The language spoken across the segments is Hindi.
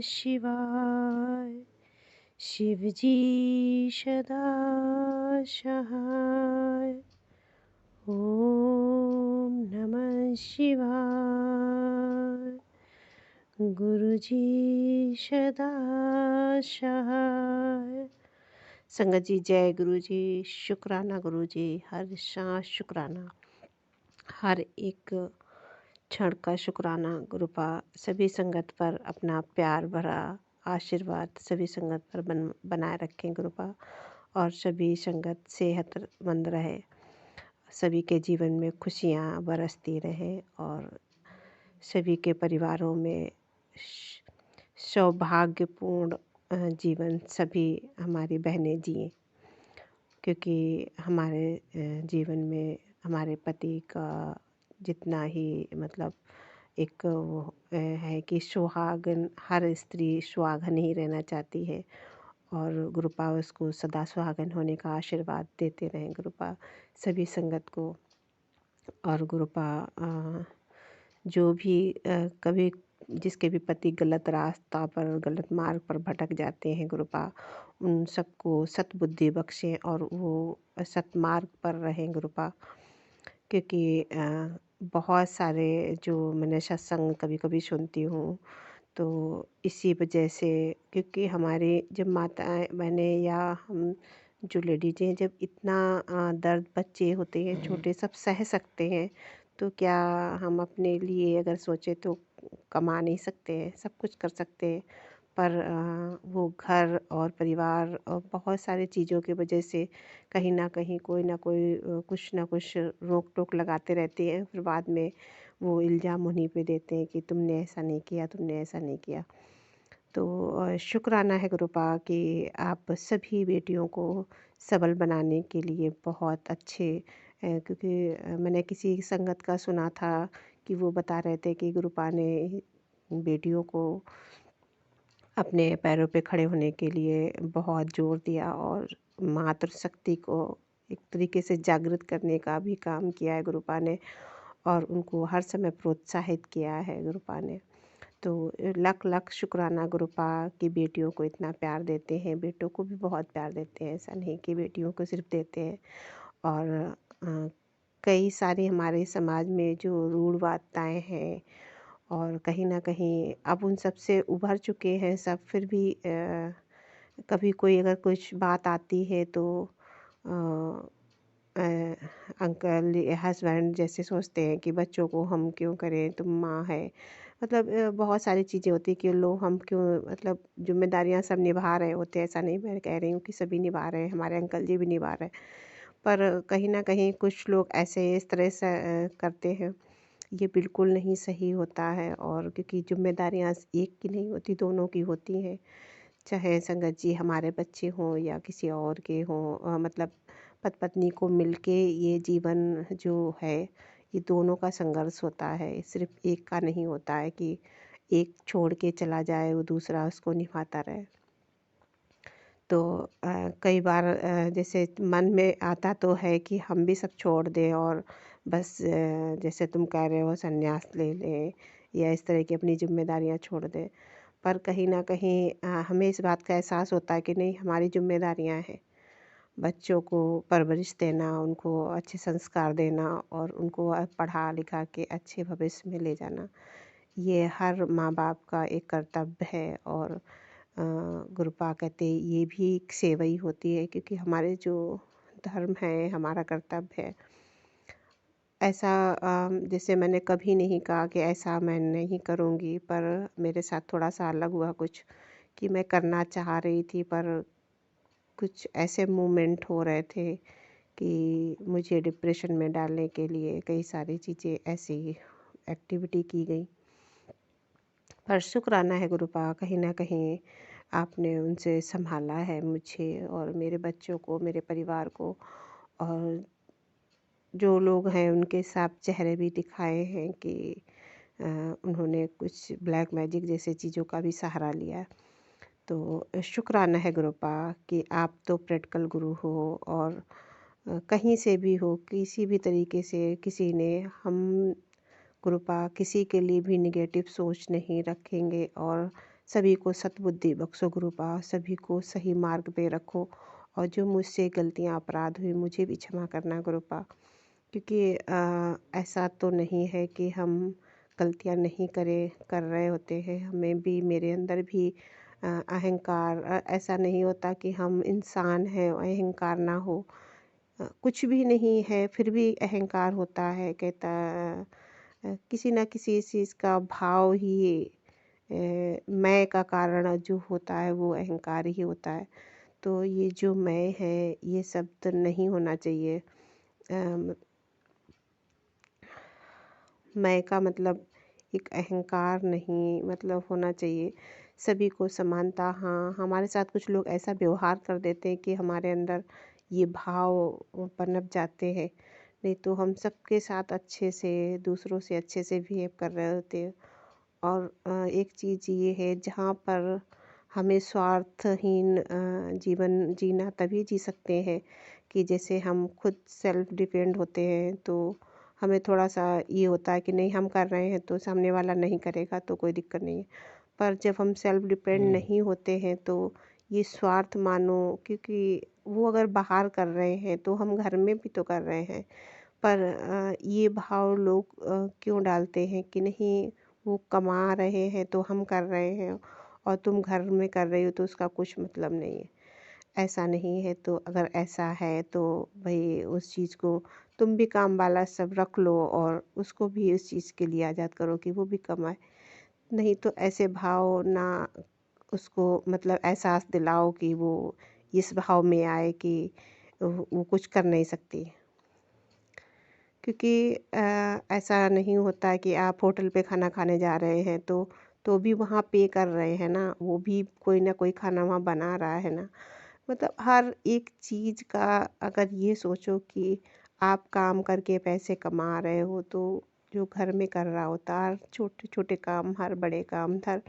शिवाय। शिवजी सदा सहाय। ओम नमः शिवाय। गुरुजी सदा सहाय। संगत जी, जय गुरु जी। शुक्राना गुरु जी, हर सांस शुक्राना, हर एक क्षण का शुक्राना। गुरुपा सभी संगत पर अपना प्यार भरा आशीर्वाद सभी संगत पर बनाए रखें गुरुपा, और सभी संगत सेहतमंद रहे, सभी के जीवन में खुशियाँ बरसती रहें और सभी के परिवारों में सौभाग्यपूर्ण जीवन सभी हमारी बहनें जिएं, क्योंकि हमारे जीवन में हमारे पति का जितना ही मतलब एक वो है कि सुहागन, हर स्त्री सुहागन ही रहना चाहती है, और गुरुपा उसको सदा सुहागन होने का आशीर्वाद देते रहें गुरुपा सभी संगत को। और गुरुपा जो भी कभी जिसके भी पति गलत रास्ता पर, गलत मार्ग पर भटक जाते हैं गुरुपा, उन सबको सतबुद्धि बख्शें और वो सतमार्ग पर रहें गुरुपा। क्योंकि बहुत सारे जो मैंने सत्संग कभी कभी सुनती हूँ, तो इसी वजह से, क्योंकि हमारे जब माताएं बहनें या हम जो लेडीज हैं, जब इतना दर्द बच्चे होते हैं छोटे सब सह सकते हैं, तो क्या हम अपने लिए अगर सोचें तो कमा नहीं सकते हैं, सब कुछ कर सकते हैं, पर वो घर और परिवार और बहुत सारी चीज़ों की वजह से कहीं ना कहीं कोई ना कोई कुछ ना कुछ रोक टोक लगाते रहते हैं। फिर बाद में वो इल्ज़ाम उन्हीं पे देते हैं कि तुमने ऐसा नहीं किया, तुमने ऐसा नहीं किया। तो शुक्राना है गुरुपा कि आप सभी बेटियों को सबल बनाने के लिए बहुत अच्छे क्योंकि मैंने किसी संगत का सुना था कि वो बता रहे थे कि गुरुपा ने बेटियों को अपने पैरों पे खड़े होने के लिए बहुत जोर दिया, और मातृशक्ति को एक तरीके से जागृत करने का भी काम किया है गुरुपा ने, और उनको हर समय प्रोत्साहित किया है गुरुपा ने। तो लाख लाख शुक्राना गुरुपा की बेटियों को इतना प्यार देते हैं, बेटों को भी बहुत प्यार देते हैं, ऐसा नहीं कि बेटियों को सिर्फ देते हैं। और कई सारी हमारे समाज में जो रूढ़वादिताएं हैं, और कहीं ना कहीं अब उन सब से उभर चुके हैं सब, फिर भी कभी कोई अगर कुछ बात आती है तो अ, अंकल हस्बैंड जैसे सोचते हैं कि बच्चों को हम क्यों करें, तुम माँ है, मतलब बहुत सारी चीज़ें होती हैं कि लो हम क्यों, मतलब जिम्मेदारियां सब निभा रहे होते हैं, ऐसा नहीं मैं कह रही हूँ कि सभी निभा रहे हैं, हमारे अंकल जी भी निभा रहे हैं, पर कहीं ना कहीं कुछ लोग ऐसे इस तरह से करते हैं। ये बिल्कुल नहीं सही होता है, और क्योंकि जिम्मेदारियां एक की नहीं होती, दोनों की होती हैं। चाहे संगत जी हमारे बच्चे हों या किसी और के हों, मतलब पति पत्नी को मिलके ये जीवन जो है, ये दोनों का संघर्ष होता है, सिर्फ एक का नहीं होता है कि एक छोड़ के चला जाए वो दूसरा उसको निभाता रहे। तो कई बार जैसे मन में आता तो है कि हम भी सब छोड़ दें और बस जैसे तुम कह रहे हो संन्यास ले लें या इस तरह की अपनी जिम्मेदारियां छोड़ दें, पर कहीं ना कहीं हमें इस बात का एहसास होता है कि नहीं, हमारी जिम्मेदारियां हैं बच्चों को परवरिश देना, उनको अच्छे संस्कार देना और उनको पढ़ा लिखा के अच्छे भविष्य में ले जाना। ये हर माँ बाप का एक कर्तव्य है, और गुरुपा कहते ये भी एक सेवा ही होती है, क्योंकि हमारे जो धर्म है, हमारा कर्तव्य है। ऐसा जैसे मैंने कभी नहीं कहा कि ऐसा मैं नहीं करूँगी, पर मेरे साथ थोड़ा सा अलग हुआ कुछ, कि मैं करना चाह रही थी, पर कुछ ऐसे मूवमेंट हो रहे थे कि मुझे डिप्रेशन में डालने के लिए कई सारी चीज़ें, ऐसी एक्टिविटी की गई। पर शुक्राना है गुरुपा, कहीं ना कहीं आपने उनसे संभाला है मुझे और मेरे बच्चों को, मेरे परिवार को, और जो लोग हैं उनके साफ चेहरे भी दिखाए हैं कि उन्होंने कुछ ब्लैक मैजिक जैसे चीज़ों का भी सहारा लिया। तो शुक्राना है गुरुपा कि आप तो प्रैक्टिकल गुरु हो, और कहीं से भी हो, किसी भी तरीके से किसी ने, हम गुरुपा किसी के लिए भी निगेटिव सोच नहीं रखेंगे और सभी को सद्बुद्धि बख्शो गुरुपा, सभी को सही मार्ग पे रखो, और जो मुझसे गलतियाँ अपराध हुई मुझे भी क्षमा करना गुरुपा। क्योंकि ऐसा तो नहीं है कि हम गलतियाँ नहीं कर रहे होते हैं, हमें भी, मेरे अंदर भी अहंकार, ऐसा नहीं होता कि हम इंसान हैं और अहंकार ना हो। कुछ भी नहीं है फिर भी अहंकार होता है। कहता किसी ना किसी चीज़ का भाव ही अ, मैं का कारण जो होता है वो अहंकार ही होता है। तो ये जो मैं है ये सब तो नहीं होना चाहिए। अ, मैं का मतलब एक अहंकार नहीं मतलब होना चाहिए। सभी को समानता, हाँ, हमारे साथ कुछ लोग ऐसा व्यवहार कर देते हैं कि हमारे अंदर ये भाव पनप जाते हैं। नहीं तो हम सबके साथ अच्छे से, दूसरों से अच्छे से बिहेव कर रहे होते हैं। और एक चीज़ ये है जहाँ पर हमें स्वार्थहीन जीवन जीना तभी जी सकते हैं कि जैसे हम खुद सेल्फ डिपेंड होते हैं। तो हमें थोड़ा सा ये होता है कि नहीं, हम कर रहे हैं तो सामने वाला नहीं करेगा तो कोई दिक्कत नहीं है। पर जब हम सेल्फ डिपेंड नहीं होते हैं तो ये स्वार्थ मानो, क्योंकि वो अगर बाहर कर रहे हैं तो हम घर में भी तो कर रहे हैं। पर ये भाव लोग क्यों डालते हैं कि नहीं, वो कमा रहे हैं तो हम कर रहे हैं और तुम घर में कर रही हो तो उसका कुछ मतलब नहीं है। ऐसा नहीं है। तो अगर ऐसा है तो भाई उस चीज़ को तुम भी काम वाला सब रख लो और उसको भी उस चीज़ के लिए आज़ाद करो कि वो भी कमाए। नहीं तो ऐसे भाव ना, उसको मतलब एहसास दिलाओ कि वो इस भाव में आए कि वो कुछ कर नहीं सकती। क्योंकि ऐसा नहीं होता है कि आप होटल पे खाना खाने जा रहे हैं तो भी वहाँ पे कर रहे हैं ना, वो भी कोई ना कोई खाना वहाँ बना रहा है ना। मतलब हर एक चीज़ का अगर ये सोचो कि आप काम करके पैसे कमा रहे हो तो जो घर में कर रहा होता है, हर छोटे छोटे काम, हर बड़े काम, हर,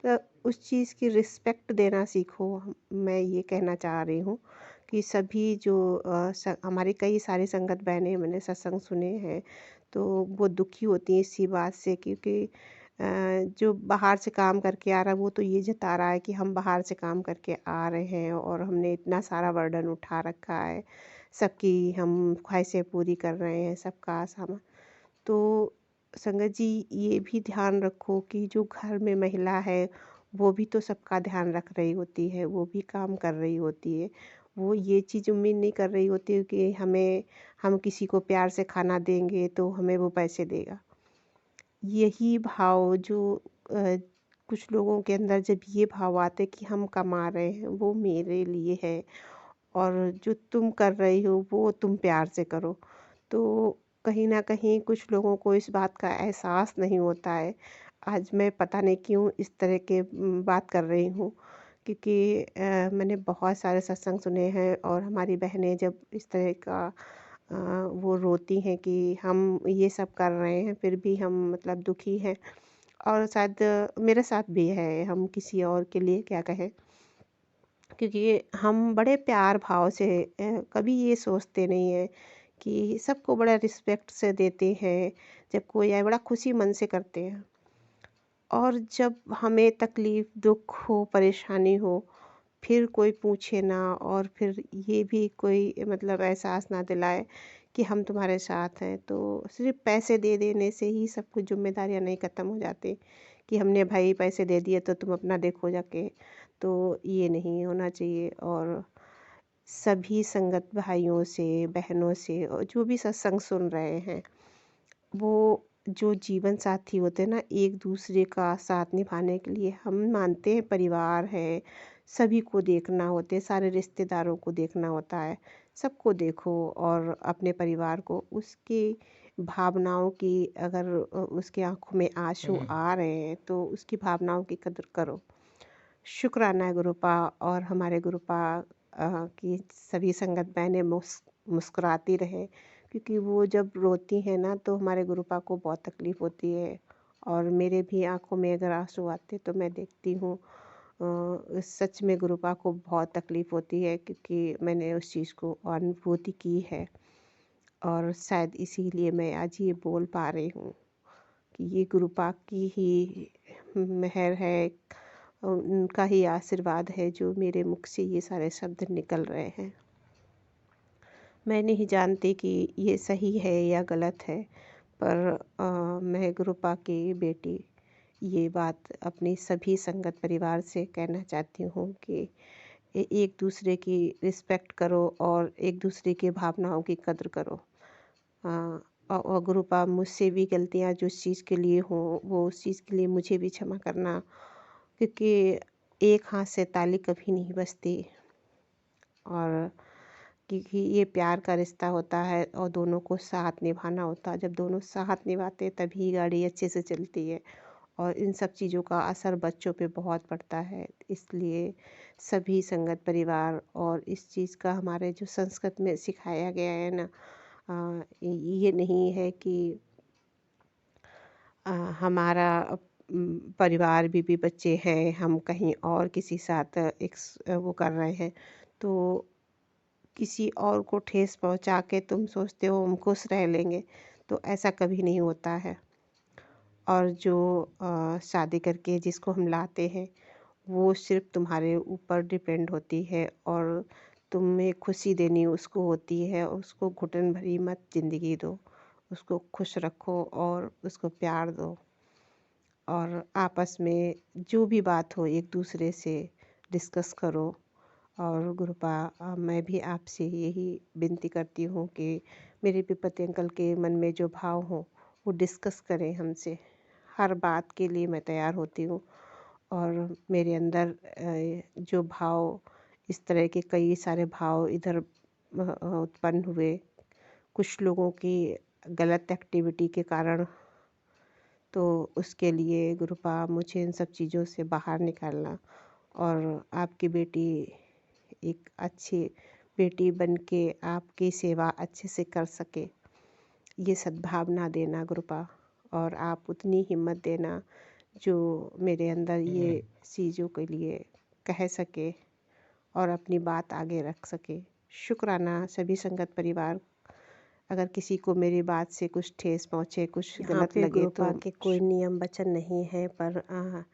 तो उस चीज़ की रिस्पेक्ट देना सीखो। मैं ये कहना चाह रही हूँ कि सभी जो हमारी कई सारी संगत बहनें, मैंने सत्संग सुने हैं तो वो दुखी होती हैं इसी बात से, क्योंकि जो बाहर से काम करके आ रहा है वो तो ये जता रहा है कि हम बाहर से काम करके आ रहे हैं और हमने इतना सारा बर्डन उठा रखा है, सबकी हम ख्वाहिशें पूरी कर रहे हैं, सबका सामान। तो संगत जी, ये भी ध्यान रखो कि जो घर में महिला है वो भी तो सबका ध्यान रख रही होती है, वो भी काम कर रही होती है। वो ये चीज़ उम्मीद नहीं कर रही होती है कि हम किसी को प्यार से खाना देंगे तो हमें वो पैसे देगा। यही भाव जो अ, कुछ लोगों के अंदर जब ये भाव आते कि हम कमा रहे हैं वो मेरे लिए है और जो तुम कर रही हो वो तुम प्यार से करो, तो कहीं न कहीं कुछ लोगों को इस बात का एहसास नहीं होता है। आज मैं पता नहीं क्यों इस तरह के बात कर रही हूँ, क्योंकि मैंने बहुत सारे सत्संग सुने हैं और हमारी बहनें जब इस तरह का वो रोती हैं कि हम ये सब कर रहे हैं फिर भी हम मतलब दुखी हैं। और शायद मेरे साथ भी है, हम किसी और के लिए क्या कहें। क्योंकि हम बड़े प्यार भाव से कभी ये सोचते नहीं हैं कि सबको बड़ा रिस्पेक्ट से देते हैं, जब कोई आए बड़ा खुशी मन से करते हैं। और जब हमें तकलीफ़, दुख हो, परेशानी हो, फिर कोई पूछे ना और फिर ये भी कोई मतलब एहसास ना दिलाए कि हम तुम्हारे साथ हैं, तो सिर्फ़ पैसे दे देने से ही सब कुछ ज़िम्मेदारियाँ नहीं ख़त्म हो जाती कि हमने भाई पैसे दे दिए तो तुम अपना देखो जाके। तो ये नहीं होना चाहिए। और सभी संगत भाइयों से, बहनों से और जो भी सत्संग सुन रहे हैं, वो जो जीवन साथी होते हैं ना, एक दूसरे का साथ निभाने के लिए हम मानते हैं परिवार है, सभी को देखना होते हैं, सारे रिश्तेदारों को देखना होता है। सबको देखो और अपने परिवार को, उसकी भावनाओं की, अगर उसकी आँखों में आँसू आ रहे हैं तो उसकी भावनाओं की कदर करो। शुक्राना है गुरुपा। और हमारे गुरुपा की सभी संगत बहनें मुस्कुराती रहें, क्योंकि वो जब रोती हैं ना तो हमारे गुरुपा को बहुत तकलीफ़ होती है। और मेरे भी आंखों में अगर आंसू आते तो मैं देखती हूँ, सच में गुरुपा को बहुत तकलीफ़ होती है, क्योंकि मैंने उस चीज़ को अनुभूति की है। और शायद इसीलिए मैं आज ये बोल पा रही हूँ कि ये गुरुपा की ही मेहर है। उनका ही आशीर्वाद है जो मेरे मुख से ये सारे शब्द निकल रहे हैं। मैं नहीं जानती कि ये सही है या गलत है, पर मैं गुरुपा की बेटी ये बात अपनी सभी संगत परिवार से कहना चाहती हूँ कि एक दूसरे की रिस्पेक्ट करो और एक दूसरे की भावनाओं की कद्र करो। और गुरुपा, मुझसे भी गलतियाँ जो उस चीज़ के लिए हों वो उस चीज़ के लिए मुझे भी क्षमा करना, क्योंकि एक हाथ से ताली कभी नहीं बजती। और क्योंकि ये प्यार का रिश्ता होता है और दोनों को साथ निभाना होता है। जब दोनों साथ निभाते तभी गाड़ी अच्छे से चलती है। और इन सब चीज़ों का असर बच्चों पे बहुत पड़ता है। इसलिए सभी संगत परिवार और इस चीज़ का हमारे जो संस्कृत में सिखाया गया है ना, ये नहीं है कि हमारा परिवार बीवी बच्चे हैं, हम कहीं और किसी साथ वो कर रहे हैं तो किसी और को ठेस पहुंचा के तुम सोचते हो हम खुश रह लेंगे, तो ऐसा कभी नहीं होता है। और जो शादी करके जिसको हम लाते हैं वो सिर्फ तुम्हारे ऊपर डिपेंड होती है, और तुम्हें खुशी देनी उसको होती है। उसको घुटन भरी मत ज़िंदगी दो, उसको खुश रखो और उसको प्यार दो। और आपस में जो भी बात हो एक दूसरे से डिस्कस करो। और गुरुपा, मैं भी आपसे यही विनती करती हूँ कि मेरे विपत्ति अंकल के मन में जो भाव हो वो डिस्कस करें हमसे। हर बात के लिए मैं तैयार होती हूँ। और मेरे अंदर जो भाव, इस तरह के कई सारे भाव इधर उत्पन्न हुए कुछ लोगों की गलत एक्टिविटी के कारण, तो उसके लिए गुरुपा मुझे इन सब चीज़ों से बाहर निकालना और आपकी बेटी एक अच्छी बेटी बन के आपकी सेवा अच्छे से कर सके, ये सद्भावना देना गुरुपा। और आप उतनी हिम्मत देना जो मेरे अंदर ये चीज़ों के लिए कह सके और अपनी बात आगे रख सके। शुक्राना सभी संगत परिवार। अगर किसी को मेरी बात से कुछ ठेस पहुँचे, कुछ यहाँ गलत पे लगे गुरुपा तो के कोई नियम वचन नहीं है, पर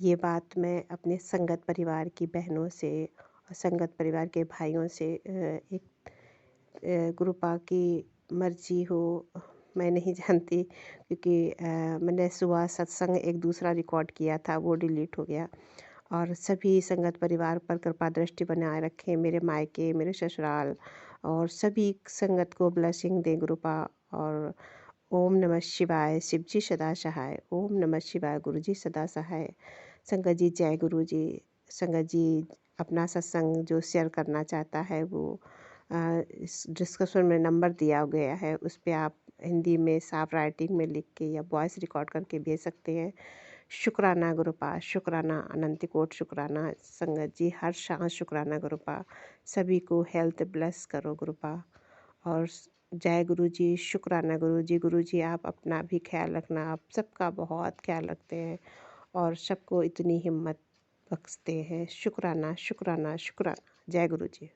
ये बात मैं अपने संगत परिवार की बहनों से और संगत परिवार के भाइयों से एक गुरुपा की मर्जी हो, मैं नहीं जानती, क्योंकि मैंने सुबह सत्संग एक दूसरा रिकॉर्ड किया था वो डिलीट हो गया। और सभी संगत परिवार पर कृपा दृष्टि बनाए रखें, मेरे मायके, मेरे ससुराल और सभी संगत को ब्लेसिंग दें गुरुपा। और ओम नमः शिवाय, शिव जी सदा सहाय। ओम नमः शिवाय, गुरु जी सदा सहाय। संगत जी जय गुरु जी। संगत जी अपना सत्संग जो शेयर करना चाहता है वो इस डिस्क्रिप्शन में नंबर दिया गया है, उस पे आप हिंदी में साफ राइटिंग में लिख के या वॉइस रिकॉर्ड करके भेज सकते हैं। शुक्राना गुरुपा, शुक्राना, अनंत कोट शुक्राना। संगत जी हर सांस शुक्राना गुरुपा। सभी को हेल्थ ब्लेस करो गुरुपा। और जय गुरु जी, शुक्राना गुरु जी आप अपना भी ख्याल रखना, आप सबका बहुत ख्याल रखते हैं और सबको इतनी हिम्मत बख्शते हैं। शुक्राना शुक्राना शुक्राना। जय गुरु जी।